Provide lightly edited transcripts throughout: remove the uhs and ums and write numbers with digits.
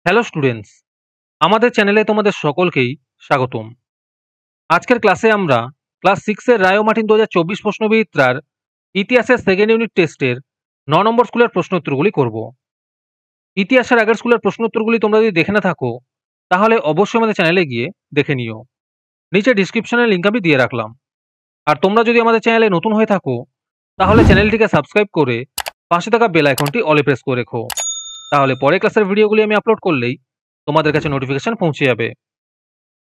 Hello students, আমাদের চ্যানেলে তোমাদের সকলকেই স্বাগতম। আজকের ক্লাসে আমরা ক্লাস 6 এর রায় ও মার্টিন 2024 প্রশ্নবিচিত্রার ইতিহাসের সেকেন্ড ইউনিট টেস্টের 9 নম্বর স্কুলের প্রশ্নোত্তরগুলি করব। ইতিহাসের আগের স্কুলের প্রশ্নোত্তরগুলি তোমরা যদি দেখে না থাকো তাহলে অবশ্যই আমাদের চ্যানেলে গিয়ে দেখে নিও। নিচে ডিসক্রিপশনে লিংক আমি দিয়ে রাখলাম। আর তোমরা যদি আমাদের চ্যানেলে নতুন হয়ে থাকো তাহলে চ্যানেলটিকে সাবস্ক্রাইব করে পাশে থাকা বেল আইকনটি অলে প্রেস করে রেখো। তাহলে পরে ক্লাসের ভিডিওগুলি আমি আপলোড করলেই তোমাদের কাছে নোটিফিকেশন পৌঁছে যাবে।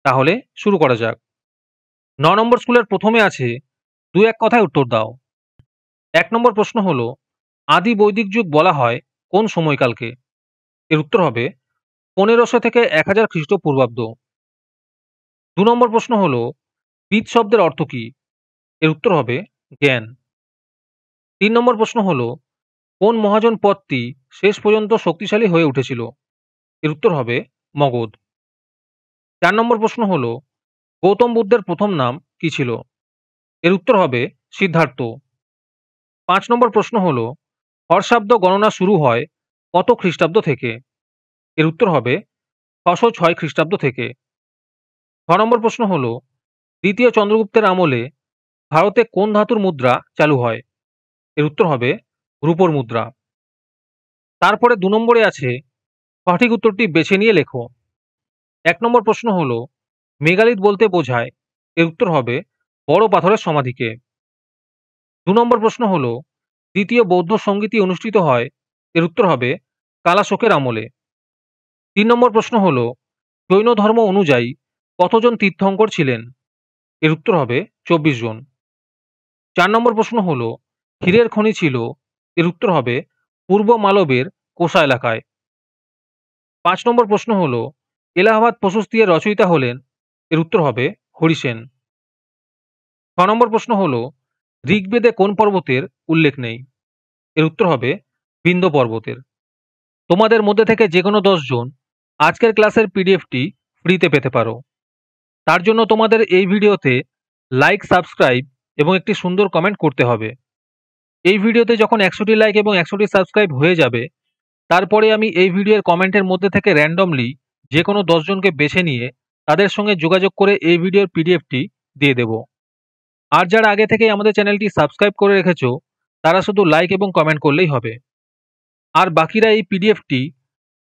তাহলে শুরু করা যাক। 9 নম্বর স্কুলের প্রথমে আছে দু এক কথায় উত্তর দাও। 1 নম্বর প্রশ্ন হলো আদি বৈদিক যুগ বলা হয় কোন সময়কালকে? এর উত্তর হবে 1500 থেকে 1000 খ্রিস্টপূর্বাব্দ। 2 নম্বর প্রশ্ন হলো বিদ শব্দের অর্থ কি? এর উত্তর হবে জ্ঞান। 3 নম্বর প্রশ্ন হলো কোন মহাজন পদটি শেষ পর্যন্ত শক্তিশালী হয়ে উঠেছিল? এর উত্তর হবে মগধ। 4 নম্বর প্রশ্ন হলো গৌতম বুদ্ধের প্রথম নাম কি ছিল? এর উত্তর হবে সিদ্ধার্থ। 5 নম্বর প্রশ্ন হলো হর্ষাব্দ গণনা শুরু হয় কত খ্রিস্টাব্দ থেকে? এর উত্তর হবে 606 খ্রিস্টাব্দ থেকে। 6 নম্বর প্রশ্ন হলো দ্বিতীয় চন্দ্রগুপ্তের আমলে ভারতে কোন ধাতুর মুদ্রা চালু হয়? এর উত্তর হবে রূপোর মুদ্রা। তারপরে 2 নম্বরে আছে সঠিক উত্তরটি বেছে নিয়ে লেখো। 1 নম্বর প্রশ্ন হলো মেগালিথ বলতে বোঝায়? এর উত্তর হবে বড় পাথরের সমাধিকে। 2 নম্বর প্রশ্ন হলো দ্বিতীয় বৌদ্ধ সঙ্গীতি অনুষ্ঠিত হয়? এর উত্তর হবে কালাশোকের আমলে। 3 নম্বর প্রশ্ন হলো জৈন ধর্ম অনুযায়ী কতজন তীর্থঙ্কর ছিলেন? এর উত্তর হবে 24 জন। 4 নম্বর প্রশ্ন হলো হীরের খনি ছিল? এর উত্তর হবে পূর্ব মালবের কোষা এলাকায়। 5 নম্বর প্রশ্ন হলো এলাহাবাদ প্রশস্তি এর রচয়িতা হলেন? এর উত্তর হবে হরিসেন। 6 নম্বর প্রশ্ন হলো ঋগ্বেদে কোন পর্বতের উল্লেখ নেই? এর উত্তর হবে বিন্ধ্য পর্বতের। তোমাদের মধ্যে থেকে যে কোনো 10 জন আজকের ক্লাসের পিডিএফটি ফ্রিতে পেতে পারো। তার জন্য তোমাদের এই ভিডিওতে লাইক, সাবস্ক্রাইব এবং একটি সুন্দর কমেন্ট করতে হবে। এই ভিডিওতে যখন 100টি লাইক এবং 100টি সাবস্ক্রাইব হয়ে যাবে তারপরে আমি এই ভিডিওর কমেন্টের মধ্যে থেকে র্যান্ডমলি যে কোনো 10 জনকে বেছে নিয়ে তাদের সঙ্গে যোগাযোগ করে এই ভিডিওর পিডিএফটি দিয়ে দেব। আর যারা আগে থেকেই আমাদের চ্যানেলটি সাবস্ক্রাইব করে রেখেছো তারা শুধু লাইক এবং কমেন্ট করলেই হবে। আর বাকিরা এই পিডিএফটি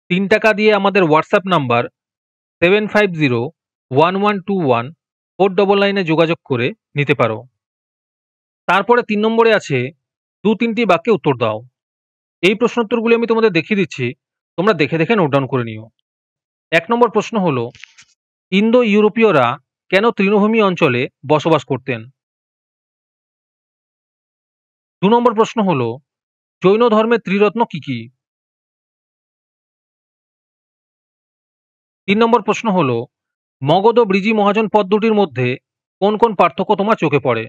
3 টাকা দিয়ে আমাদের হোয়াটসঅ্যাপ নাম্বার 7501121499 এ যোগাযোগ করে নিতে পারো। তারপরে 3 নম্বরে আছে 2-3টি বাক্যে উত্তর দাও। এই প্রশ্নোত্তরগুলি আমি তোমাদের দেখিয়ে দিচ্ছি, তোমরা দেখে দেখে নোট ডাউন করে নিও। 1 নম্বর প্রশ্ন হলো ইন্দো ইউরোপীয়রা কেন তৃণভূমি অঞ্চলে বসবাস করতেন? 2 নম্বর প্রশ্ন হলো জৈন ধর্মের ত্রিরত্ন কি কি? 3 নম্বর প্রশ্ন হলো মগধ ও ব্রিজি মহাজন পদ দুটির মধ্যে কোন কোন পার্থক্য তোমার চোখে পড়ে?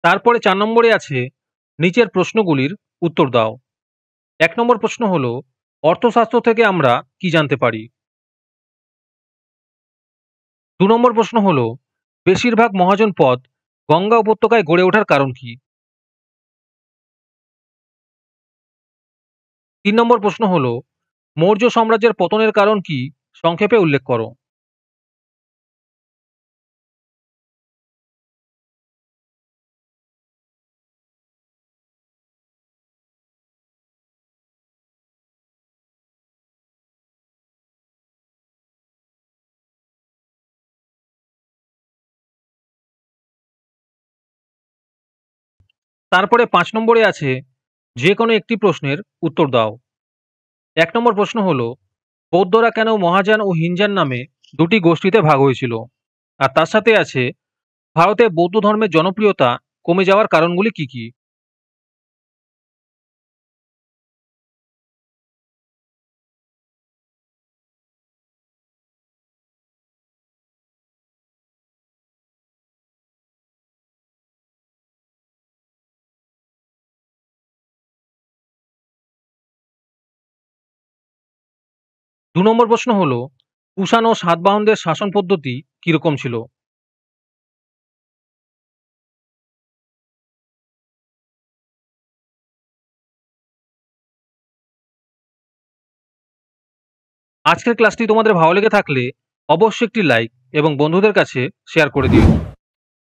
তারপরে 4 নম্বরে আছে নিচের প্রশ্নগুলির উত্তর দাও। 1 নম্বর প্রশ্ন হলো অর্থশাস্ত্র থেকে আমরা কি জানতে পারি? 2 নম্বর প্রশ্ন হলো বেশিরভাগ মহাজন পদ গঙ্গা উপত্যকায় গড়ে ওঠার কারণ কি? 3 নম্বর প্রশ্ন হলো মৌর্য সাম্রাজ্যের পতনের কারণ কি সংক্ষেপে উল্লেখ করো। তারপরে 5 নম্বরে আছে যে কোনো একটি প্রশ্নের উত্তর দাও। 1 নম্বর প্রশ্ন হলো বৌদ্ধরা কেন মহাযান ও হিনযান নামে দুটি গোষ্ঠীতে ভাগ হয়েছিল? আর তার সাথে আছে ভারতে বৌদ্ধ ধর্মের জনপ্রিয়তা কমে যাওয়ার কারণগুলি কি কি? 2 নম্বর প্রশ্ন হলো কুষাণ ও সাতবাহনদের শাসন পদ্ধতি কিরকম ছিল? আজকের ক্লাসটি তোমাদের ভালো লেগে থাকলে অবশ্যই একটি লাইক এবং বন্ধুদের কাছে শেয়ার করে দিও।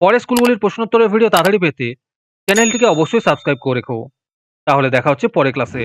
পরের স্কুলগুলির প্রশ্নোত্তরের ভিডিও তাড়াতাড়ি পেতে চ্যানেলটিকে অবশ্যই সাবস্ক্রাইব করে রেখো। তাহলে দেখা হচ্ছে পরের ক্লাসে।